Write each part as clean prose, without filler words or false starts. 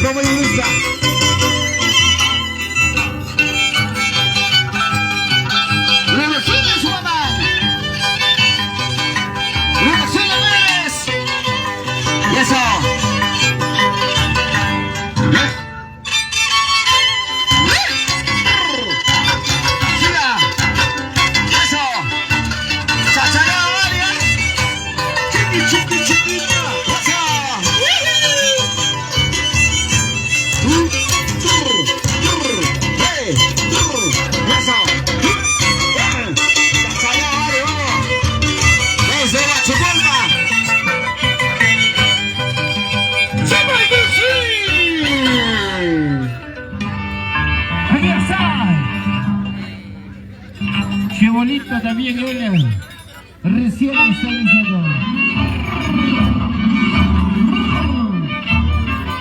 Como me gusta. Relaciones, woman. Relaciones. Y eso. Siga. Eso. Chachara, María. Chiqui, chiquita. Eso. Qué bonito también él, recién estabilizado.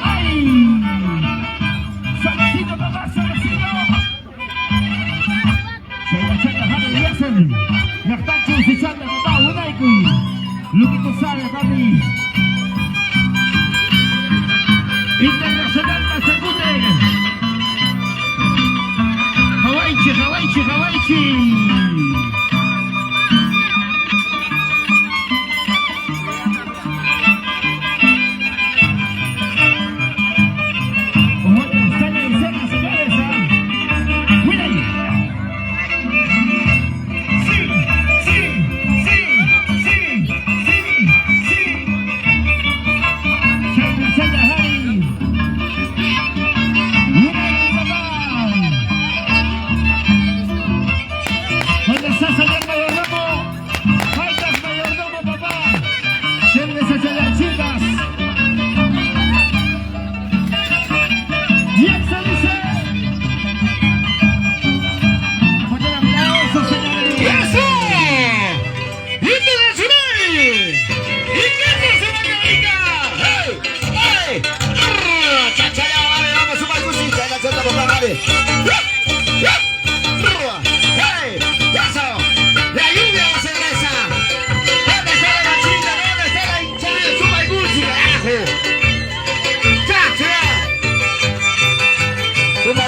¡Ay! ¡Salacito, papá, salacito! Se la chata, Javi, y hacen. La están chusicando, papá, Unaikui. Luquito sabe, papi. Internacional Masacute. Hawaiichi, Hawaiichi, Hawaiichi.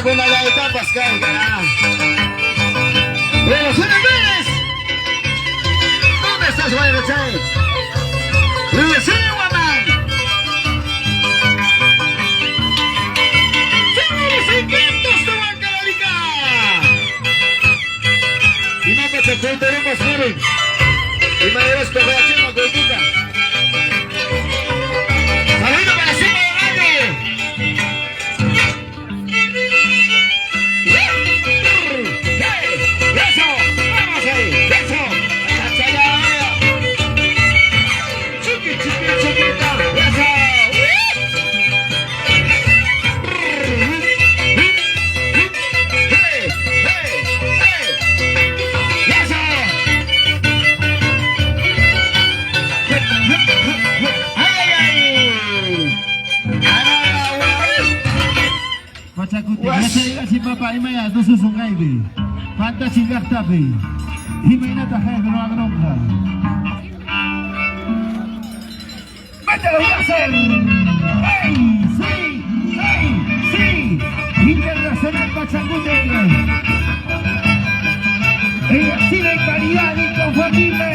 Una de etapas, cara. Relaciones Vélez. ¿Dónde estás, Guayabechay? Relaciones, woman. ¡Somos encantos, tu banca lórica! Y no me te contaremos, miren. Y me debes correr a Chema, Goyita. Saludos para Suma de Valle. Si papá imaya dosu sungai be, panta cingakta be, himina tahay beruang nongka. Baca hiasan, hey, sí, internacional Pachacute. Ella sí de calidad inconfundible.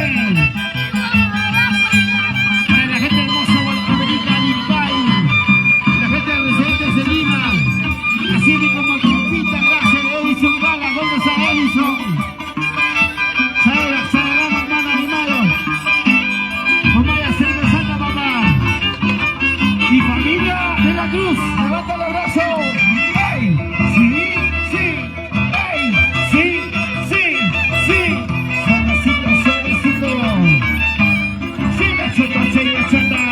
Para la gente hermosa guatemalteca de Ibai, la gente de residentes de Lima. Así como el compita, gracias a Edison Gala, ¿dónde está Edison? Sagrada, hermano animado. Comaya cervezana, papá. Y familia de la Cruz, levanta el abrazo. ¡Ay! Sí, ¡ay! Sí. Suavecito. Sí, la chota.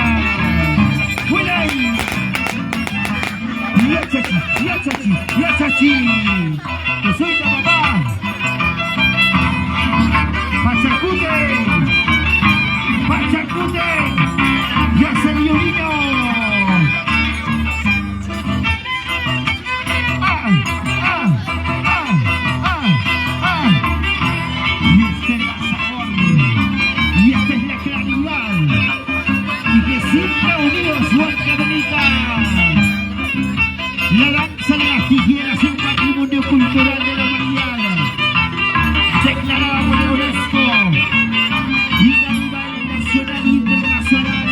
Pachi. Te suelta papá. Pachacute. Pachacute. Ya se vio niño. Y este es el sabor. Y esta es la claridad. Y que siempre unidos Huanca Dominicana. La danza de las tijeras es un patrimonio cultural de la humanidad, declarada por la UNESCO y a nivel nacional e internacional.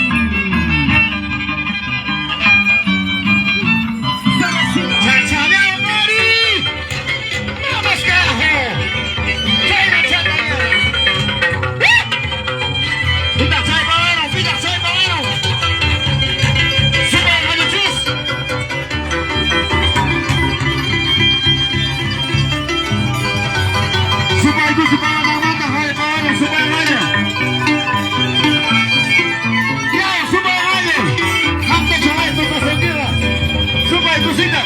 ¡Chachaleo, Mari! ¡Vamos, carajo! ¡Chaina, chachaleo! ¡Vida, chay, babero! ¡Vida, chay, babero! ¡Sube, Mayuchis! ¡Sube, Mayuchis, babero! ¡Mata, joder, babero! ¡Sube, Mayo! ¡Ya, sube, Mayo! ¡Ante, chaval, tu pasajera! ¡Sube, Mayuchita!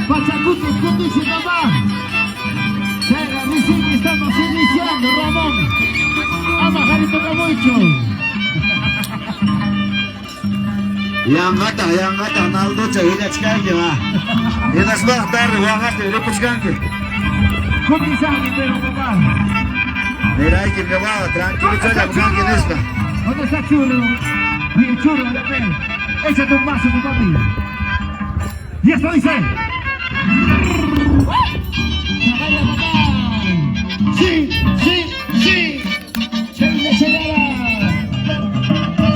Pachacute, escondite, papá. Llega, recién estamos iniciando, Ramón. Ama, Jarito Camucho. Yang ngata naldo cahila chikanke ma. Enas bah tarde wangate lepo chikanke. Cuti sangue, pero papá. Mira que me va tranquilo chacha chikanke nesta. ¿Dónde está Chulo? Bien Chulo, de pe. Échate un vaso, mi papi. Y esto dice. ¡Vaya, papá! ¡Sí, sí, sí! ¡Cheira, cheira!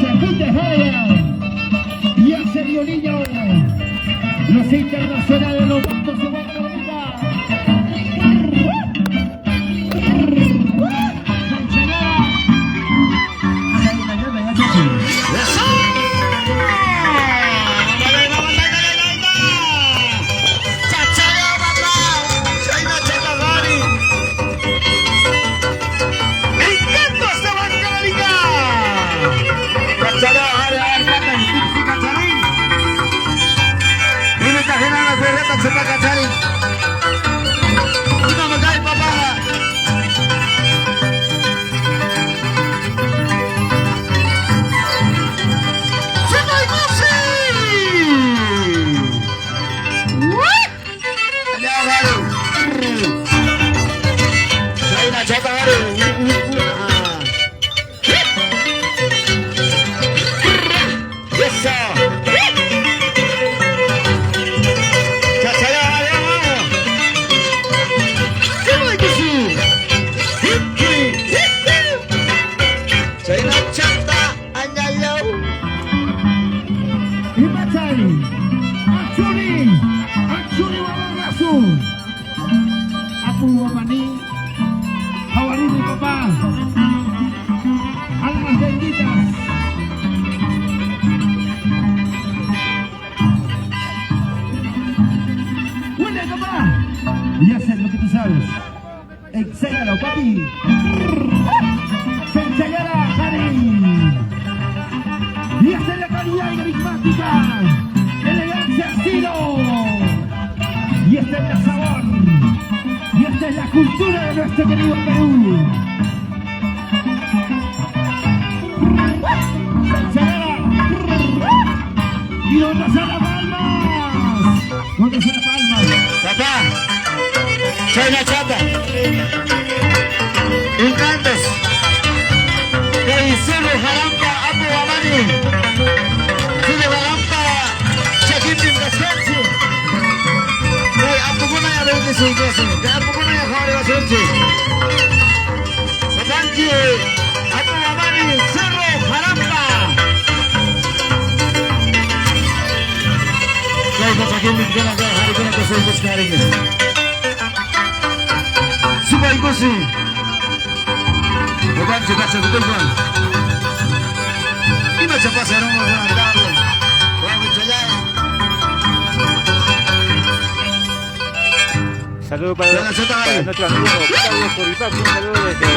¡Chacute, joya! ¡Y hace violillo! Los internacionales, los bandos de Huanca Dominicana. Almas benditas. Huele, papá. Y haces lo que tú sabes. Enséñalo, papi. Se enseñará, Jari. Y hace la calidad enigmática. Elegancia, estilo. Y esta es la sabor. Y esta es la cultura de nuestro querido Perú. ¿Y dónde están las palmas? ¿Dónde están las palmas? Papá, soy la chata. Encantos. Que solo jarampa apu amani. Solo jarampa chakitin kaskansi. Que apu kuna ya vende su cosa. Que apu kuna ya jare basunchi. Papá. Angie, Atu Amani, Cerro Jaramba. Kau pasakin di kena kau hari kena kau sebut sekarang ini. Supaya kau sih, bukan juga sebetul kan. Ini cepat serong orang tahu. Orang berjalan. Saludos para nuestro amigo Octavio Coripaz, un saludo desde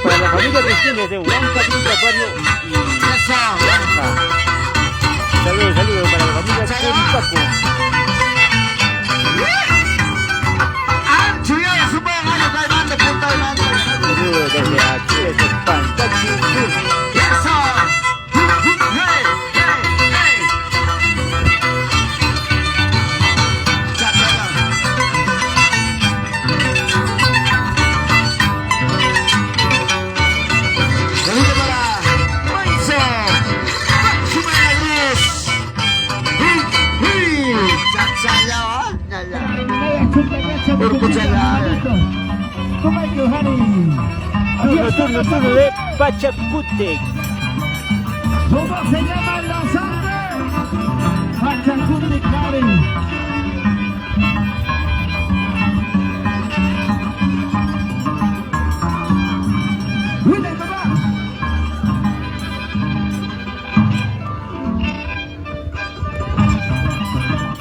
para la familia Cristina desde Huanca, Pinta, Barrio y Huanca. Saludos para la familia Coripaco. Saludos desde aquí, desde Pantachi Sur. Turno de Pachacútec. ¿Cómo se llama la sangre? Pachacútec, Karen. ¡Willy, papá!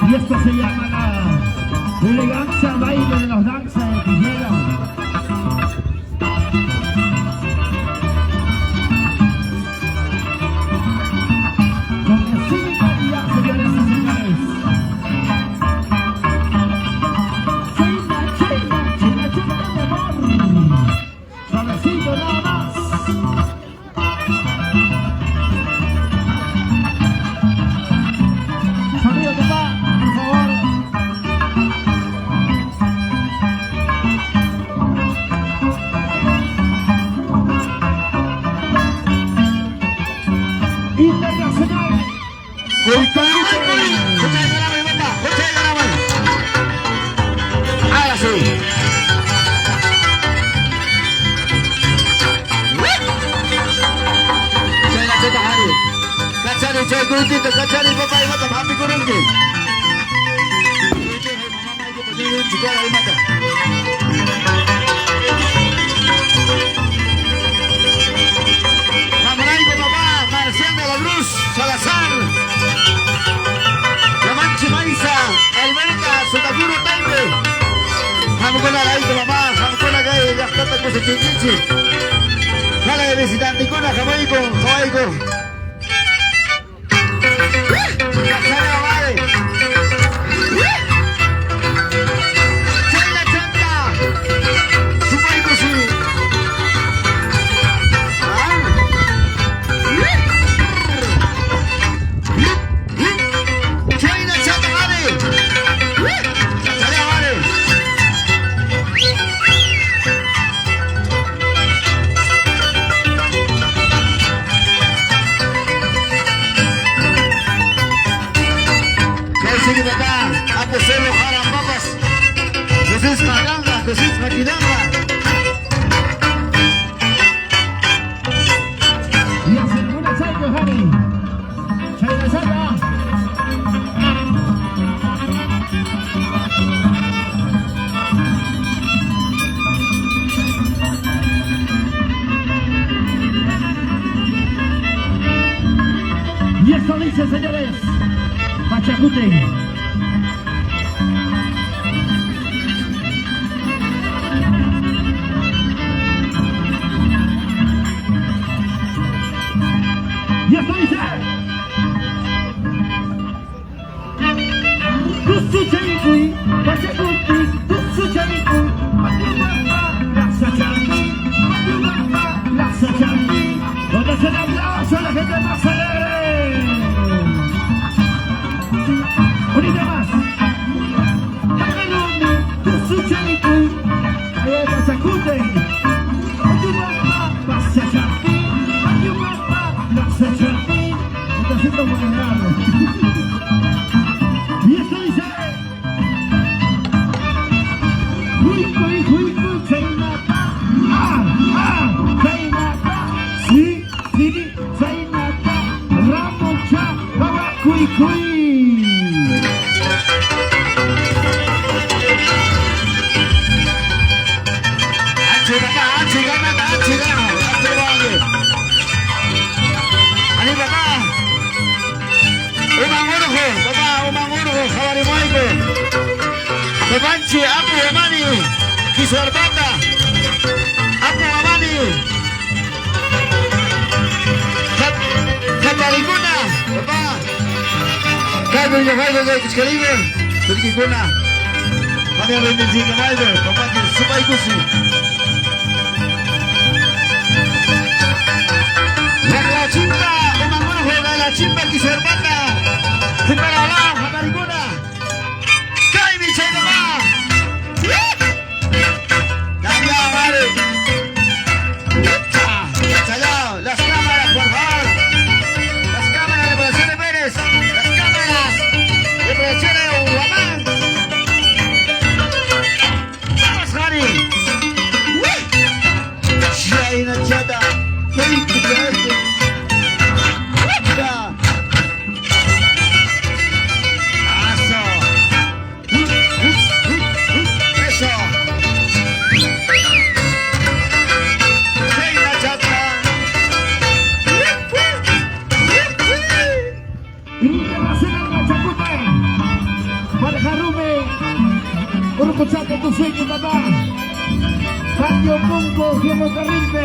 Y esto se llama la elegancia baile de los danzas de tijera. Y esto dice, señores, Pachacútec. Y esto dice, Tusuchanikui, Pachacútec, Tusuchanikui, Pachacútec, Laxa Chanti, donde se le aplauso a la gente más alegre. Levanche, Apu Amani, Kisuarbata, Apu Amani, Katariguna, Papa, Kaibu Yahaibu de Kiskaribe, Turkikuna, Kami Abin Zikamaibe, Papa Subai Kusi. La Chimba, Umangujo, la Chimba Kisuarbata, Kimarala, Katariguna. Las cámaras, por favor. Las cámaras de Operaciones Pérez. Las cámaras de Operaciones Guamán. Vamos, Jari. Shaina Chata. Escuchate tu sueño, papá. Patio Punco, Diego Carrinte.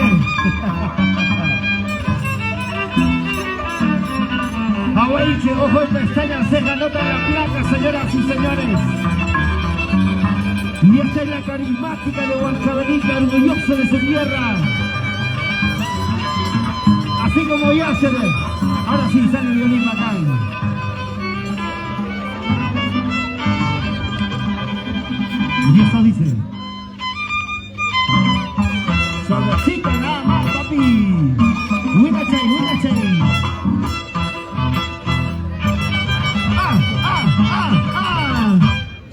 Aguaiche, ojo y pestaña, ceja, nota de la placa, señoras y señores. Y esta es la carismática de Huancavelica, orgulloso de su tierra. Así como Yasser. Ahora sí sale el violín bacán. Y eso dice: suavecito nada más, papi. Buena chay, buena chay.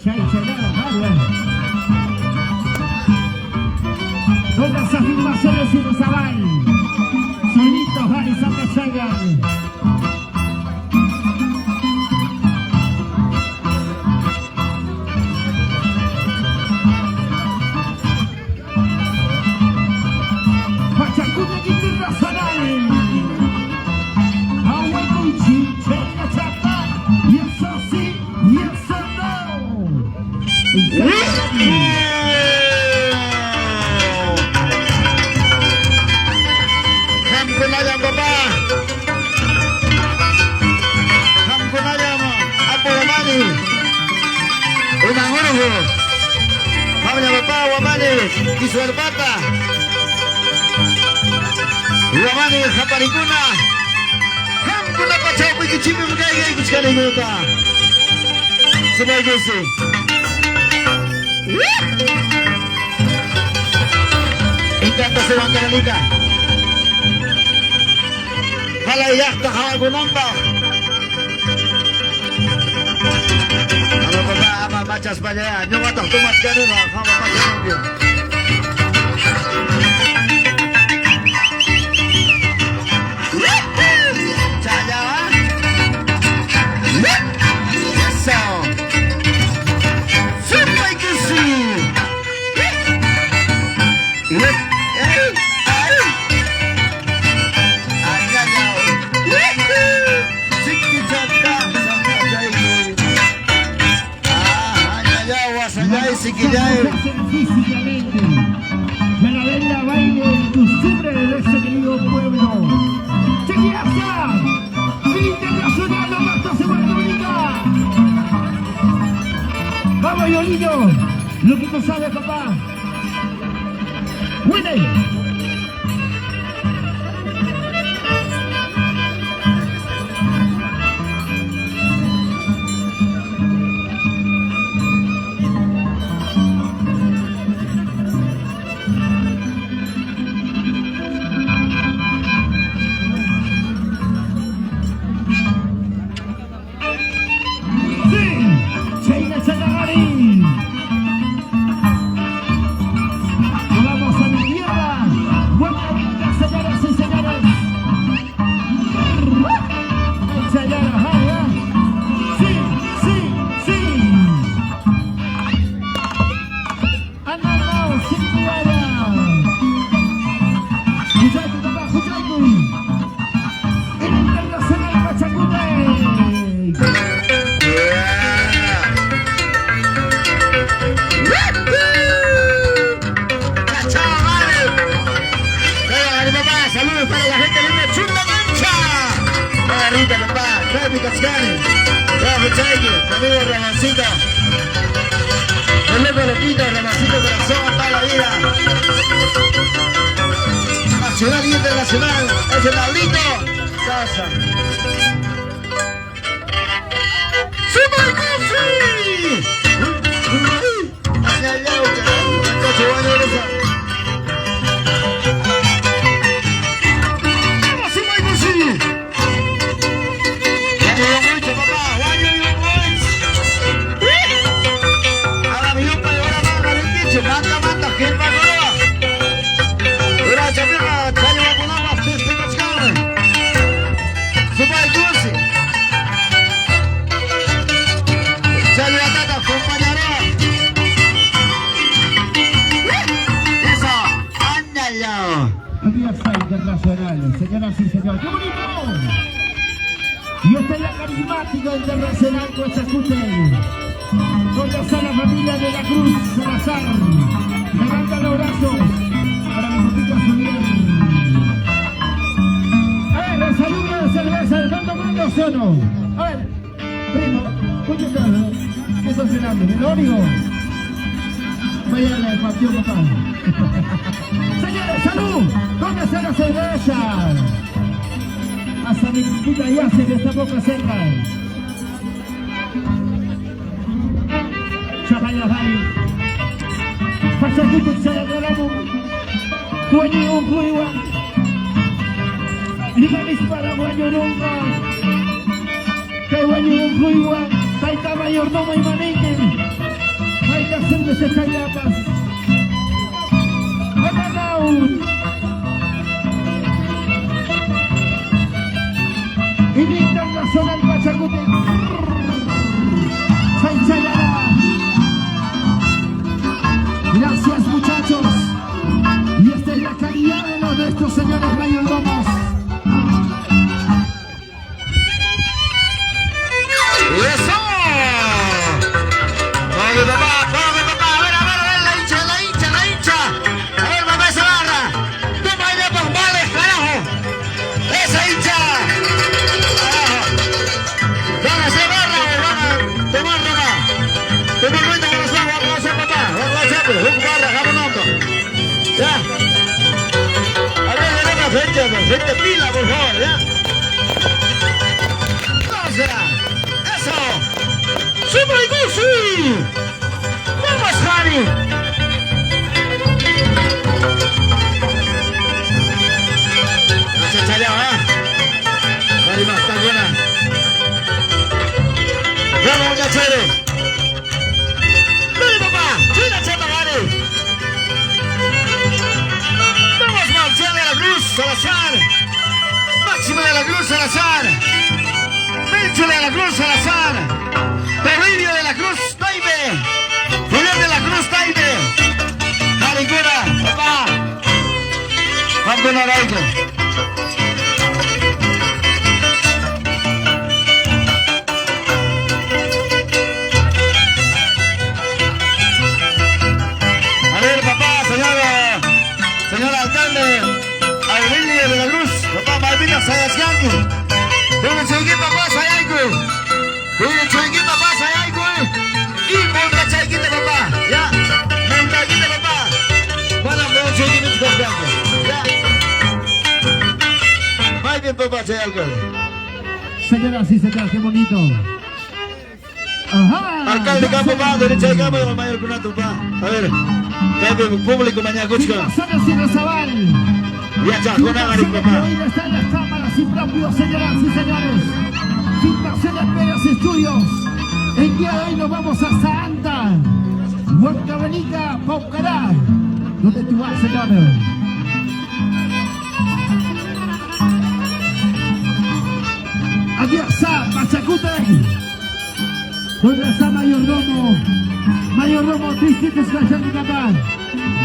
Chay, nada, nada. Con las afirmaciones y los abay. Solitos, Harry, Santa Chayan. Kisuarbata, Guamani, Japaricuna, Hamkuna Pachau, Pichichipi, Mugaya, Kuchkalimuta. Subay Gusi. Encanta se van Carolina. Halayakta Hagunamba. Ama baba, ama machas paya. Nyo matang tumat kanina, hama pachang. Físicamente, Maravilla baile en costumbre de ese querido pueblo. ¡Chequiaza! ¡El internacional Roberto Sebastián! ¡Vamos, Yolillo! Lo que tú sabes, papá. ¡Winner! Vamos a mi tierra. Cristiani. Ya, Fechaiki, amigo Ramoncito. El loco loquito, Ramoncito Corazón, toda la vida. Nacional y internacional, es el Pablito Casa. ¡Super Goofy! ¡Ay, ay, ay! Alianza Internacional, señoras y señores. ¡Qué bonito! Y esta es la carismática internacional Coachacute. Donde está la familia de la Cruz Salazar. Levanta los brazos para mi poquito subir. A ver, el saludo de cerveza, ¿están tomando sí o no? A ver, primo, escúchate, ¿qué estás cenando? ¿El órigo? Vaya al patio, papá. Señores, salud. ¿Dónde está la cerveza? Hasta mi puta ya se esta boca seca. Chapaya Valley. Pachacuto se agarramos. Guaño Cuiwa. Liga dispara Guaño Runga. Que Guaño Cuiwa. Taita Mayordomo y Manique. Hay que hacerle ese callapas. Y de internacional Pachacute. Gracias muchachos. Y esta es la calidad de los de estos señores mayordomos. ¡Eso! ¡Vale, papá! ¡Vale, papá! ¡A ver, la hincha! ¡A ver, mamá, esa barra! ¡Toma ahí de bombales, carajo! ¡Esa hincha! ¡Van a hacer barra o van a tomar roca! ¡Toma cuenta con los ojos! ¡Vamos a hacer, papá! ¡Vamos a hacer, ¡vamos a barra, jamonoto! ¡Ya! A ver, de otra gente pila, por favor, ¿ya? ¡Vamos ya! ¡Eso! ¡Super Goofy! ¡Vamos, Harry! Gracias, Chaleao, ¿eh? Harry más, está buena. ¡Vamos, muchachos! ¡Dale, papá! ¡Chula, chapa, Harry! ¡Vamos, Marcial de la Cruz, Salazar! ¡Máximo de la Cruz, Salazar! ¡Mencho de la Cruz, Salazar! Toribio de la Cruz, Taime. Julián de la Cruz, Taime. Maricura, papá. Vamos a Araico. A ver, papá, señor alcalde. Aurelio de la Cruz, papá, Malvina Sayascanco. ¿Dónde se equipa, papá, Sayaico? ¿Dónde se equipa, papá, Sayaico? Y monta Chaiquita, papá, ya. Monta Chaiquita, papá. Bueno, vamos a seguir mis confianzas, ya. Muy bien, papá, Sayaico. Señoras y señores, qué bonito. Ajá. Alcalde Campo, papá, derecha de campo, mayor cunato, papá. A ver, cambio público, mañana, Cuchca. Ya está, con Agari, papá. Hoy están las cámaras y propios, señoras y señores. Filmaciones Pérez Estudios. El día de hoy nos vamos hasta Anta, Huancavenica, Paucará. ¿Dónde tú vas, señor? Aquí está Pachacute. ¿Dónde está Mayordomo? Mayordomo, Cristi, te escuchas mi papá.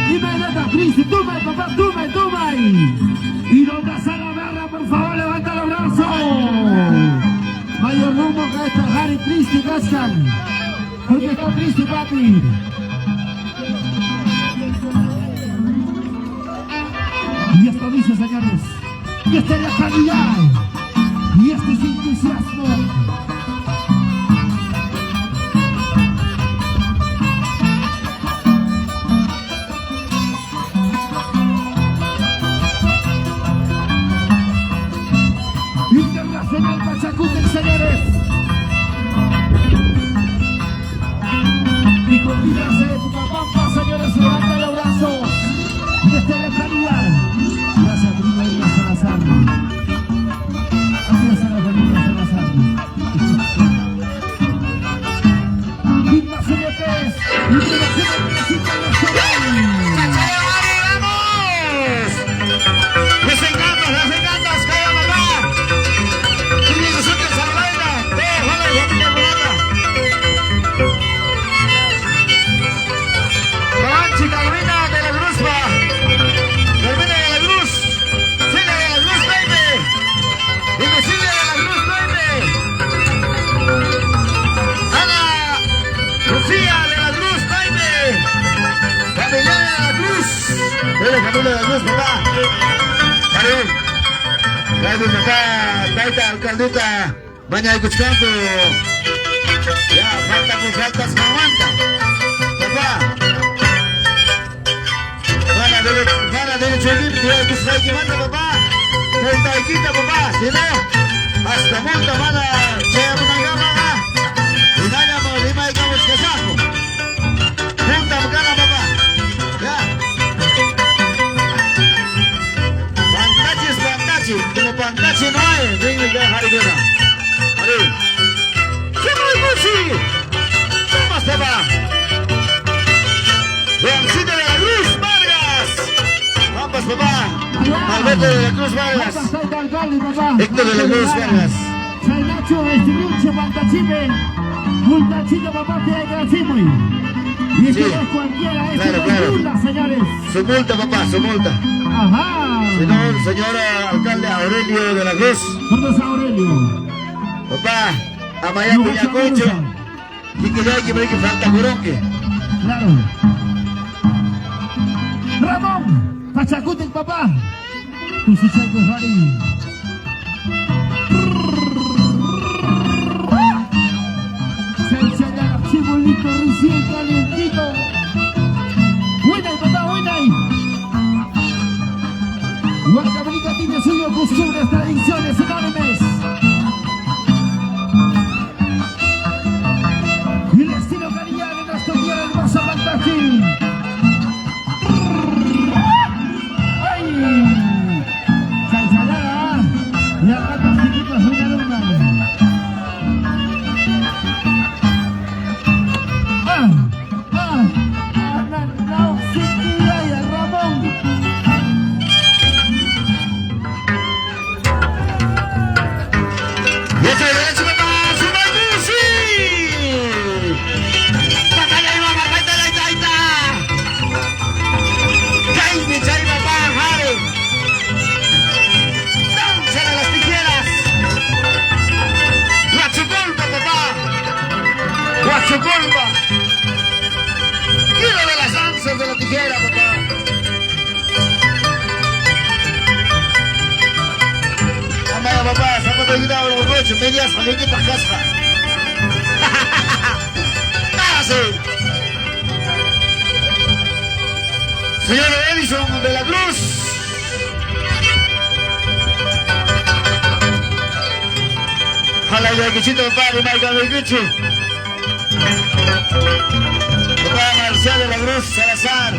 Dime, neta, Cristi, toma, papá, toma. Y donde está la barra, por favor, levanta los brazos. Mayordomo, que está Harry, Cristi, cascan. Porque está Cristi, papi. Y esto dice, señores, y esta es la calidad, y este es entusiasmo Les encantas, calla mamá. Y nosotros a la vaina. Ojalá y familia Morata. Panchi, Carolina de la Cruz, pa. Carolina de la Cruz. Sigue de la Cruz, baby. Dime, sigue de la Cruz, baby. Ana, Lucía de la Cruz, baby. Familia de la Cruz. Eres familia de la Cruz, papá. Gracias acá, Taita, alcaldita, baña de Cuchcampo. Ya, faltas, no aguanta. Papá. Para derecho equipo, tío, que se que manda, papá. Multa y quita, papá. Si no, hasta multa, manda, se una gama, y nada, lima de cabos que saco. Multa, bacana, papá. Ya. Como pantache no hay, venga ya, Harigona. Ari. ¿Qué más, Musi? ¿Qué más, papá? Juancito de la Cruz Vargas. Vamos, papá. Alberto de la Cruz Vargas. Héctor de la Cruz Vargas. Soy Nacho, Estiluche, Pantachime. Multachito, papá, que hay que decirme. Y esto Sí. es cualquiera, esto Claro, no es claro. multa, señores. Su multa, papá, su multa. Ajá. Señor alcalde Aurelio de la Cruz. Vamos a Aurelio. Papá, Amaya Piñacocho. Y que ya hay que ver que falta Coronque. Claro. Ramón, Pachacute, papá. Tu suchaco, Jari. Se enseña el chibolito recién calientito. Buena, papá, buena. Huancavelica tiene suyo, costumbres, tradiciones enormes. Y el estilo cariñano de nuestro tierra hermosa Pantachi. ¡Ay! Chanchallada, y acá los chiquitos de una luna. No, sí, Ramón. Y ese derecho, papá, su Magusi. Papá, ya iba, papá, taita. Jaime, papá, Jare. Danza de las tijeras. Guachucolpa, papá. Guachucolpa. Quiero de las danzas de la tijera, papá. Amaya, papá, zapato de guitarra, borracho, medias, amiguita, casa. ¡Cállate! Señor Edison de la Cruz. Jala ya quichito, papá, de Marca del Quiche. Papá Marcial de la Cruz, Salazar.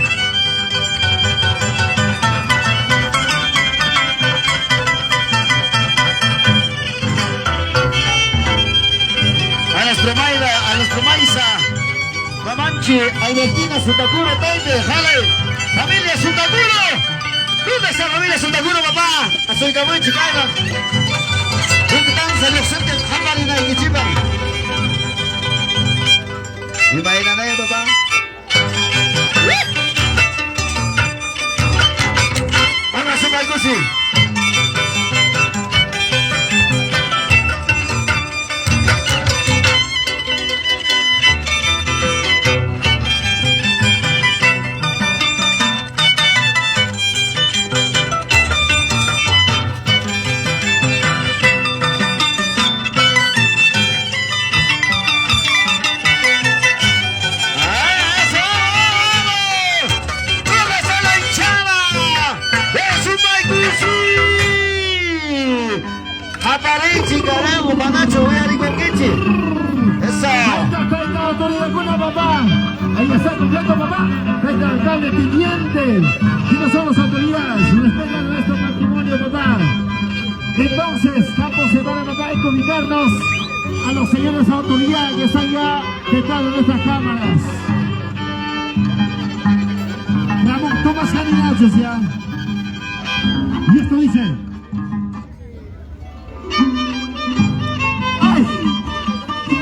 A nuestro Maiza, Mamanchi, Albertina, Sutacuro, Taide, Jale, familia Sutacuro. ¿Dónde está familia Sutacuro, papá? A su Icabuchi, caigan. ¿Dónde están? Selecciones, Jamarina y Kichipa. ¿Y bailan ahí, papá? Vamos a hacer algo así. Aparece, carajo, Panacho, voy a ir con Kichi. Eso. Ahí está la autoridad alguna, papá. Ahí está completo, papá. Ahí está el alcalde teniente. Y no somos autoridades. Respetan nuestro patrimonio, papá. Entonces, Campos se van a, papá, a comunicarnos a los señores autoridades que están ya detrás de nuestras cámaras. Gracias ya. Y esto dice. ¡Ay!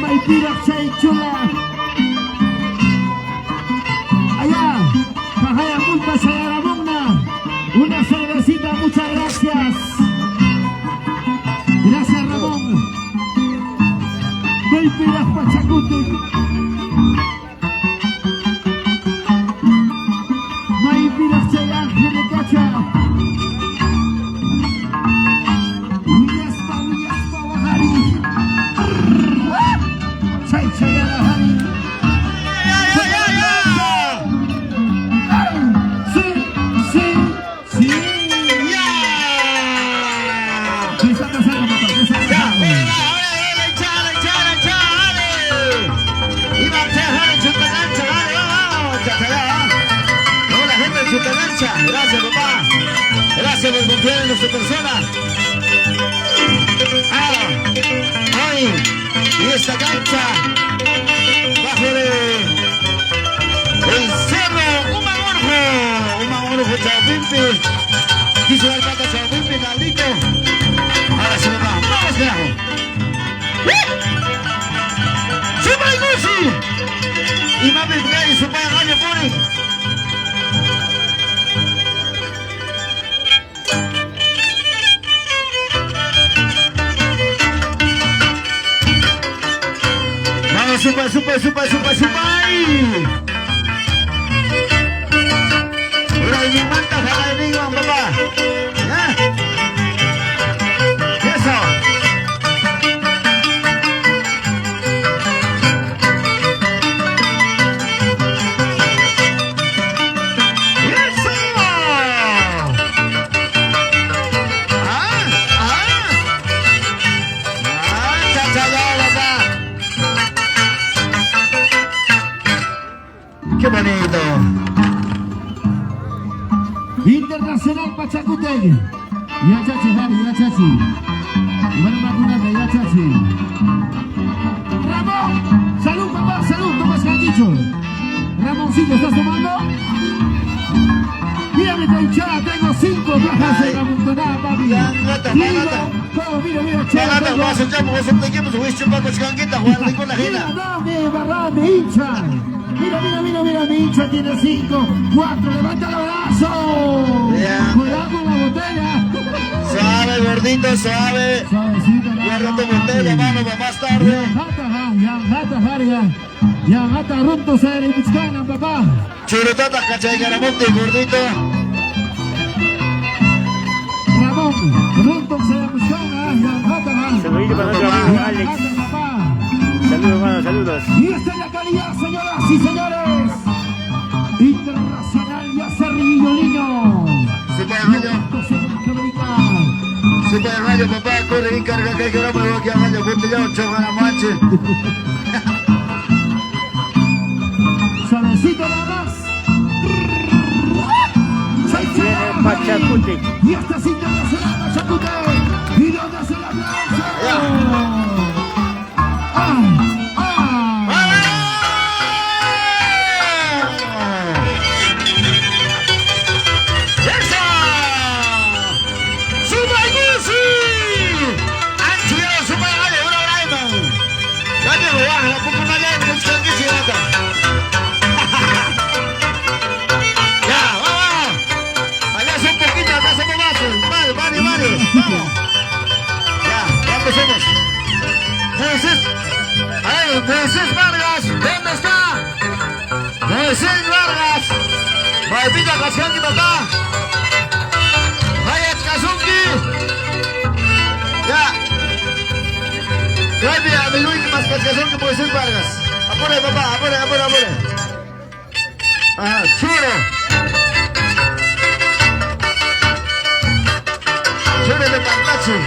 Maipira Chula. Allá, Pajaya Multa Sayaramugna. Una cervecita, muchas gracias. Gracias, Ramón. Maipira Pachacuti. Maipira Chayang Cacha. Uyaspa Wahari. Chay Chayara Hari. Sí, sí, sí. ¿Qué está pasando, papá? ¿Qué está pasando? Gracias, papá. Gracias por confiar en nuestra persona. Ahora, hoy, y esta cancha, bajo de el cerro Humagorjo, Chao Pimpi. Quiso dar pata Chao Pimpi, Caldito. Ahora sí, papá. Vamos, carajo. ¡Super Gucci! Y Mami Play, su padre Radio Puri. Super. Udah ini mantap hal ini bang bapak. Ya. Eso. Eso. ¡Qué bonito! Internacional Pachacutec. Ya chachi, Harry, ya chachi. Bueno, vacunate, ya chachi. Ramón, salud, papá, salud, no más que han dicho. Ramoncito, ¿estás tomando? Mírame, hinchada, tengo 5 bajas de la montonada, papi. Todo, mira, chévere. Mira, dame, barrame, hincha. Mira, mi hincha tiene 5, 4, levanta el brazo. Cuidado con la botella. Suave, gordito, suave. Suavecito, Guarda tu botella, mano, para más tarde. Ya gata runto sa rin Michkana, papá. Churutata, cachay, garamonte, gordito. Ramón, runto sa rin Michkana, ya gata. Saludito para nuestro amigo Alex. Saludos, hermano, saludos. Y esta es la calidad, señoras y señores. Internacional Yacerrillo Niño. Super radio, papá, corre bien, carga, que ahora me voy a quedar radio, ponte ya 8 ganas manche. Suavecito nada más. Viene Pachacutec. Y esta es internacional Pachacutec. ¿Y dónde se la aplauso? Moisés Vargas, ¿dónde está? Moisés Vargas, Maipita Cascanqui, papá. Hayat Kazunki. Ya. Tráeme a mi Luis más Cascanqui, Moisés Vargas. Apure, papá, apure. Ajá, churo. Churo de Pantachi.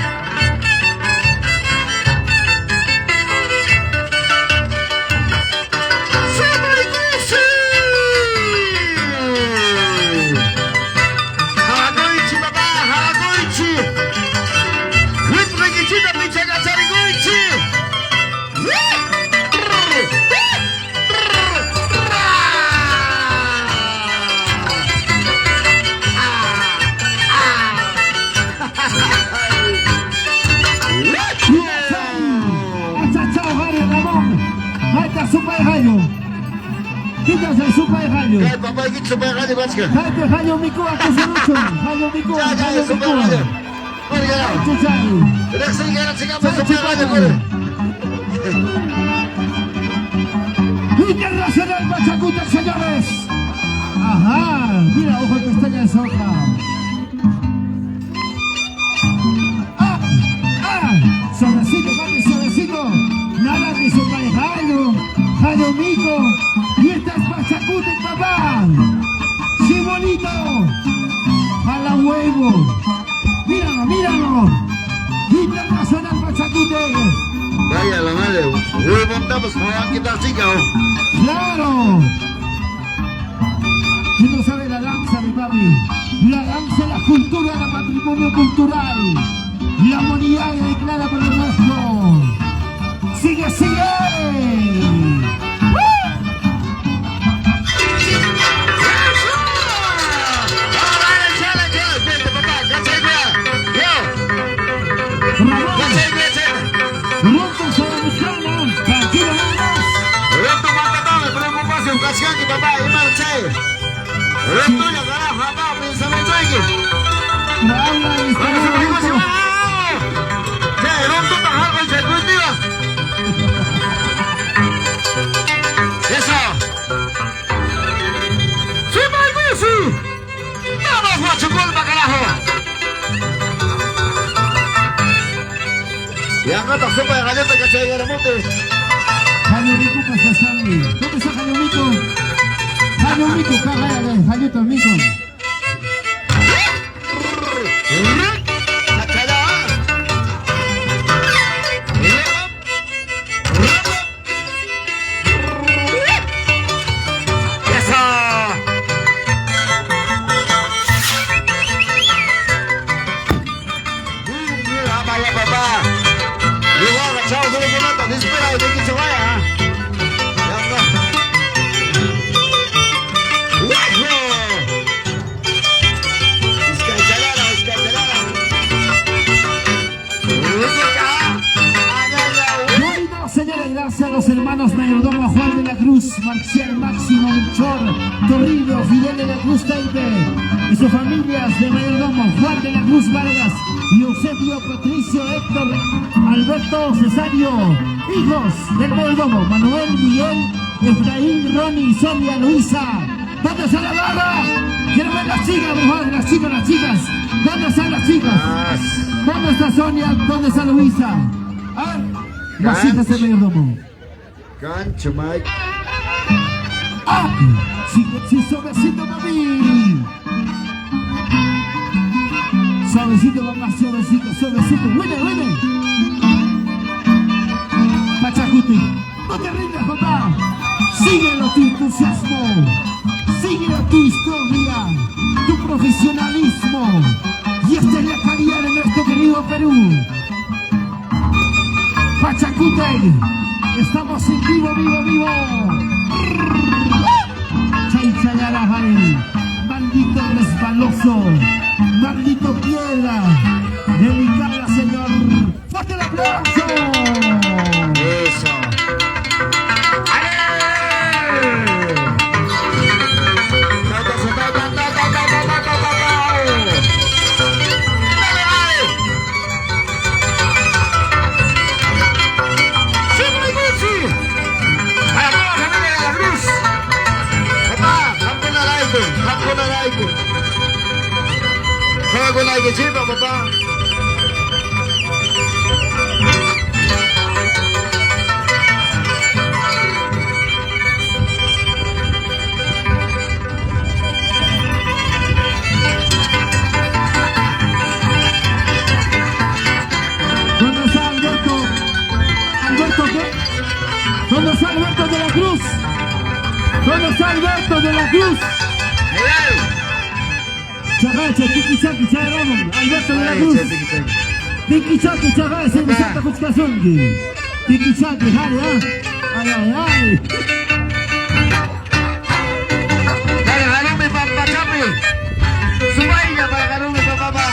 supaya halyo. Kaya papay kit supaya kali batska. Halyo halyo miko ako sa lucho. Halyo miko, halyo miko. Supaya kali. Mari ka na. Chuchani. Reksay ka na sigama supaya kali pare. Internacional Pachacuta, señores. Ajá, mira, ojo de pestaña de soja. Suavecito, papi, suavecito. Nada que se pareja Jairo Mico. Y esta es Pachacuta, papá. Sí, bonito. A la huevo. Míralo, míralo. Internacional Pachacuta. Vaya la madre. Hoy montamos para quitar chica. ¡Claro! ¿Quién no sabe la danza, mi papi? La danza, la cultura, el patrimonio cultural. La humanidad declara por el nuestro. ¡Sigue, sigue! Kasih bapa, iman saya. Rentu yang garah haba bersama lagi. Rentu tak hal macam itu lah. Yes, Simai Messi. Nama buat cukul bakalah. Yang kata supaya kalian tak kacau yang rambut. Jairo Mico Pasasani. ¿Dónde está Jairo Mico? Jairo Mico, cállate, Jairo Mico. Gracias a los hermanos mayordomo Juan de la Cruz, Marcial Máximo Melchor, Torrillo, Fidel de la Cruz Taipe y sus familias de mayordomo Juan de la Cruz Vargas, Eusebio, Patricio, Héctor, Alberto, Cesario, hijos del mayordomo Manuel, Miguel, Efraín, Ronnie, Sonia, Luisa. ¿Dónde está la barra? Quiero ver las chicas, por favor, las chicas. ¿Dónde están las chicas? ¿Dónde está Sonia? ¿Dónde está Luisa? ¿Ah? Las hijas del mayordomo. Cancho, Mike. ¡Ah! Sí, suavecito, papi. Suavecito, mamá, suavecito. ¡Viene! Pachacuti, no te rindas, papá. Síguelo tu entusiasmo. Síguelo tu historia. Tu profesionalismo. Y esta es la calidad de nuestro querido Perú. Pachacutec, estamos en vivo. Chaychayarajay, maldito resbaloso, maldito piedra, delicada, señor. ¡Fuerte el aplauso! Eso. Ako na ikisipa, papa. ¿Dónde está Alberto? ¿Alberto qué? ¿Dónde está Alberto de la Cruz? ¿Dónde está Alberto de la Cruz? Chagacha, tiki-chaki, chagaramon, Alberto de la Cruz. Tiki-chaki, chagacha, en Santa Cuchcazongi. Tiki-chaki, jale, ay. Dale, Garumi, papá, chapi. Subaya para Garumi, papá.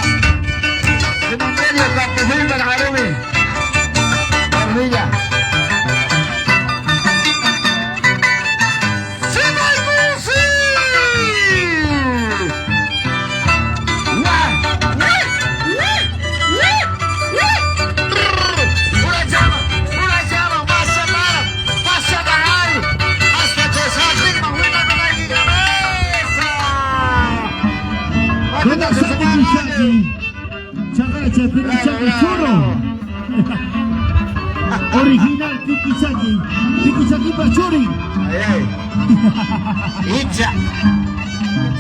De Monterio, Campofín para Garumi. Maravilla. ¡Sí, Marcos! Pikichaki. Chagacha, Pikichaki, churro. Original Pikichaki. Pikichaki Pachuri. Ay. Hincha.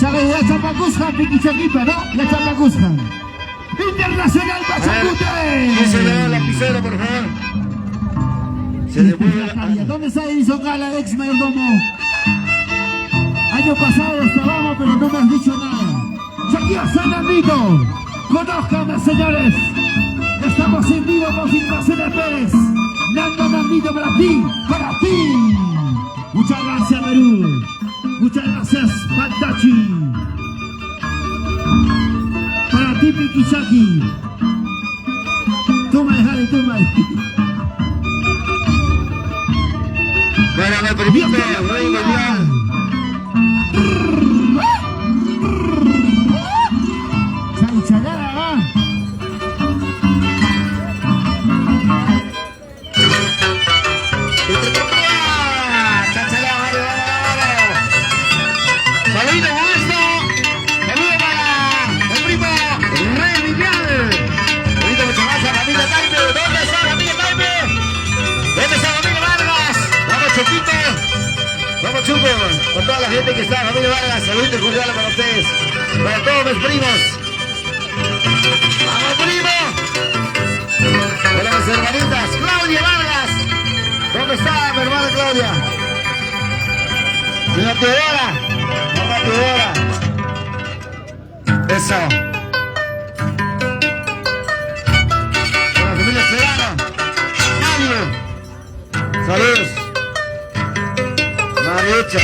Chaga, ya Chapacusca, Pikichakipa, ¿no? Ya Chapacusca. Internacional Pachacute. Que se le da el lapicero, por favor. Se le mueve la... ¿Dónde está Edison Gala, ex mayordomo? Año pasado estábamos, pero no me has dicho nada. Shakira San Amigo. Conózcanme, señores. Estamos en vivo con Filmaciones Pérez. Nando Nandito para ti, para ti. Muchas gracias, Perú. Muchas gracias, Pantachi. Para ti, Pikichaki. Toma, Jale, toma. Bueno, me permite, rey mundial. Chagara, va. Saludos, maestro. Saludos para el primo Rey Mundial. Ahorita muchas gracias, familia Taime. ¿Dónde está la familia Taime? ¿Dónde está la familia Vargas? Vamos, Choquito. Vamos, Chuco. Con toda la gente que está, familia Vargas. Saludos cordiales para ustedes. Para todos mis primos. ¡Vamos, primo! Para mis hermanitas. Claudia Vargas. ¿Dónde está mi hermana Claudia? Doña Teodora. Mamá Teodora. Eso. Para la familia Serrano. Mario. Saludos. Mariecha.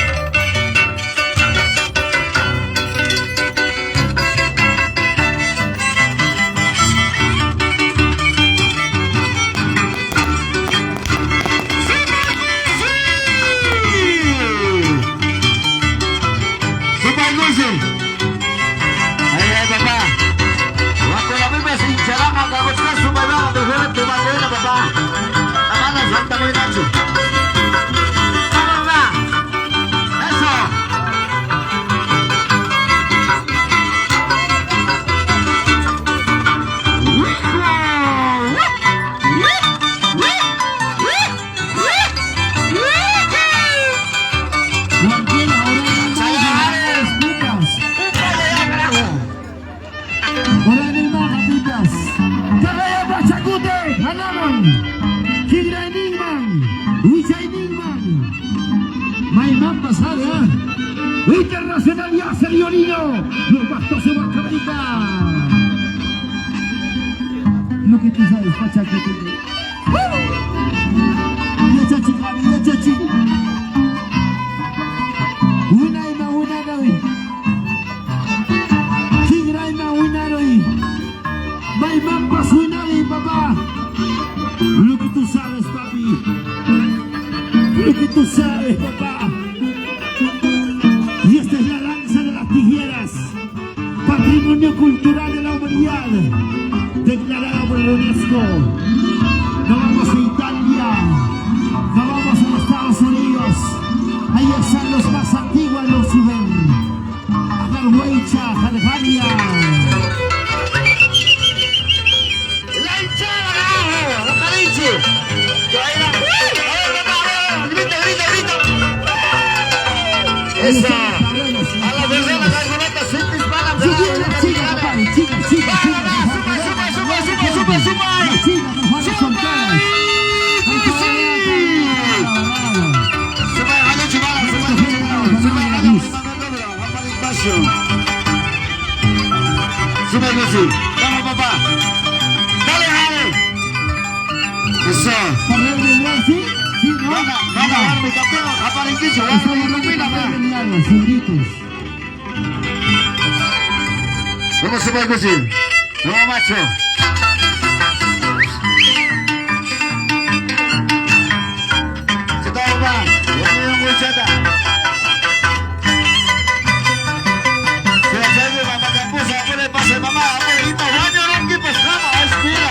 Internacional ya se Liolino, los bastos se van a fabricar. Lo que tú sabes, Pachacute. Ya chachi, ya chachi. Una nawi. Tigraima una nawi. Maimampas una nawi, papá. Lo que tú sabes, papi. Lo que tú sabes, papá. Y esta es la danza de las tijeras, patrimonio cultural de la humanidad, declarada por la UNESCO. Nos vamos a Italia, nos vamos a Estados Unidos, ahí están los más antiguos, los suben, a Garhuecha, Jalgaria. La hinchada, la carinche. Grita. Eso. A la persona que conecta sin disparan. Vamos, papá. Dale, dale. Eso. Vamos a dar mi campeón. Aparenquizo. ¿Cómo se puede decir? No, macho. Se está papá. Ya me dio un chata. Se la sale mamá campusa. Puede pasar mamá. Abuelita, baño, no, que pasamos. Espera.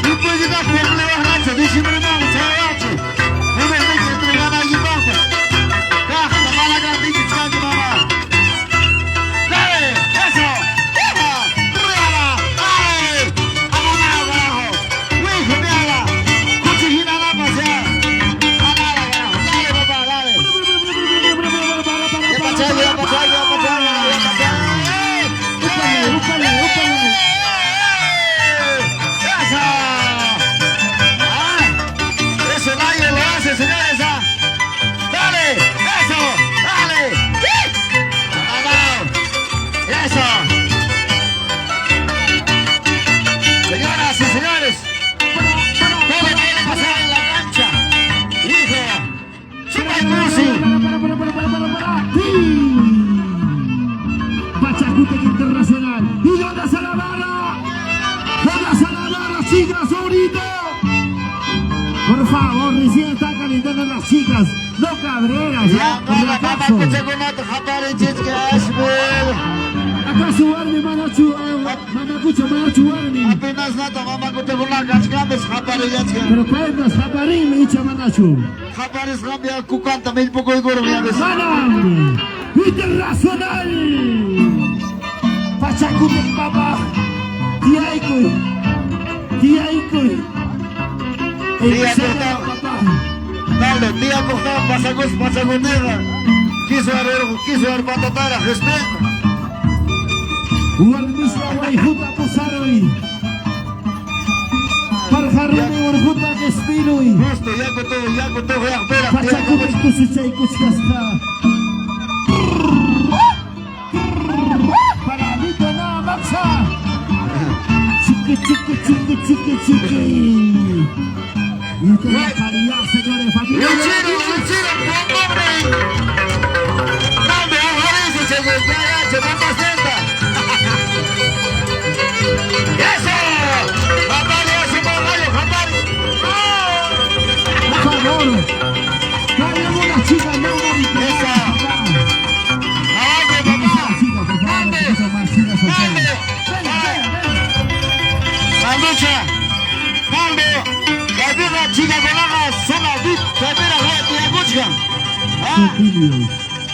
No puede llegar por el borracho. Dice mi hermano, se agache. No me dejes entregar a alguien bajo. Caja, mamá la grande y chato, mamá. Dale, eso. favor, recién está calentando las chicas, no cabreras, Ya, por mama acaso. kuchakunata hapari chichki ashbel. ¿Acaso warmi mamakucha manachu warmi? Apenas nata mama kuchakunata kachkames hapari yachka. Pero paetas, japarín me dicha manachu. Haparis cambia kukanta mil poco de goro ya ves. ¡Manam! ¡Internacional! ¡Pachacutec, papá! ¡Tiaikoy! ¡Tiaikoy! Tía, papá! Dale, tía coja pasagonera. Quiso ver patatara, respeto. Warmisla wayhuta pusaroy. Parjarreme urjuta despiroy. Justo, ya con todo, ya, espera. Pachacutec kusuchay kuchkasqa. Paradito na maxa. Chiqui. Y esta es la calidad, señores, familia. Luchiro, pobre. Dame, ojalá señor, ya, se va a pasar. ¡Eso! ¡Japari, eso, caballo, japari! Por favor, traigan una chica nueva y que Esa. ¡Abajo, vamos a papá! la chica, por favor, un poquito más, chicas, por favor. La lucha, mande, la vida chica con la zona VIP, la vida de Tiaguchka. Ah, Tranquilos.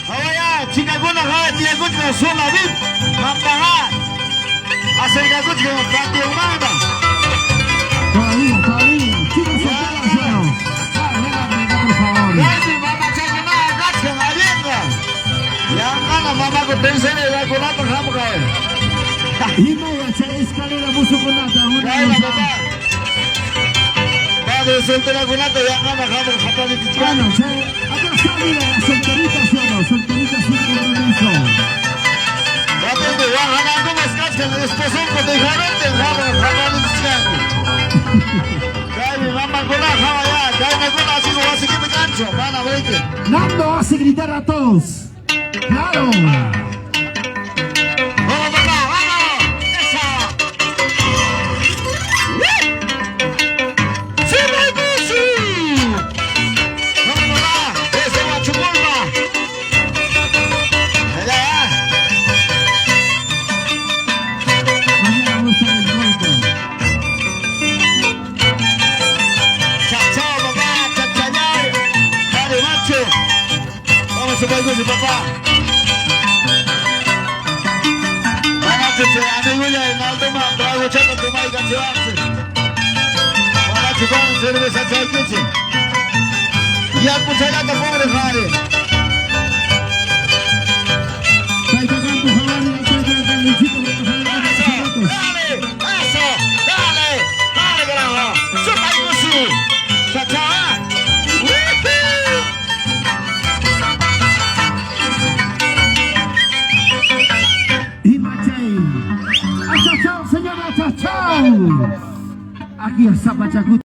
ahora chica con la Tiaguchka, zona VIP, Mampagar. Acerca Guchka, Patio Humana. Todavía. Chicos, solteras, ¿sí o no? Venga, por favor. Yaji, mamá chakana, Gachka, Alienga. Ya, gana, mamá, con pensene, la con la pajamuca. Y me echa escalera, mucho con nata. Trae la papá. Padre, soltera con nata, ya gana, gana, japani, tichkano. Bueno, acá está, mira, la solterita, ¿sí o no? Solterita sin compromiso. Atende, ya ganando más Gachka, el esposón con de jarante, gana, japani, tichkano. Trae, mamá, con la java ya, trae, con la, así no va a seguir mi gancho, gana, vete. Nando hace gritar a todos. ¡Claro! ¡Vamos, papá, vamos! ¡Esa! ¡Sí, Maguchi! ¡Vamos, papá! ¡Ese guachupulpa! ¡Allá! Mañana vamos a estar en golpe. ¡Chao, papá! ¡Chachayay! ¡Dale, macho! ¡Vamos, Maguchi, papá! Amigoya, en alto man, trago chato, toma y cancelarse. Para chupar cerveza chalquiche. Ya cucharata, pobre jare. Está tocando, por favor, y está tocando el chico, por favor, con los Eso, zapatos. dale, eso, dale, bravo. Chupa y cuchu. Chachá. Y Machay. ¡Chao, señora! ¡Chao! Aquí está Pachacuti.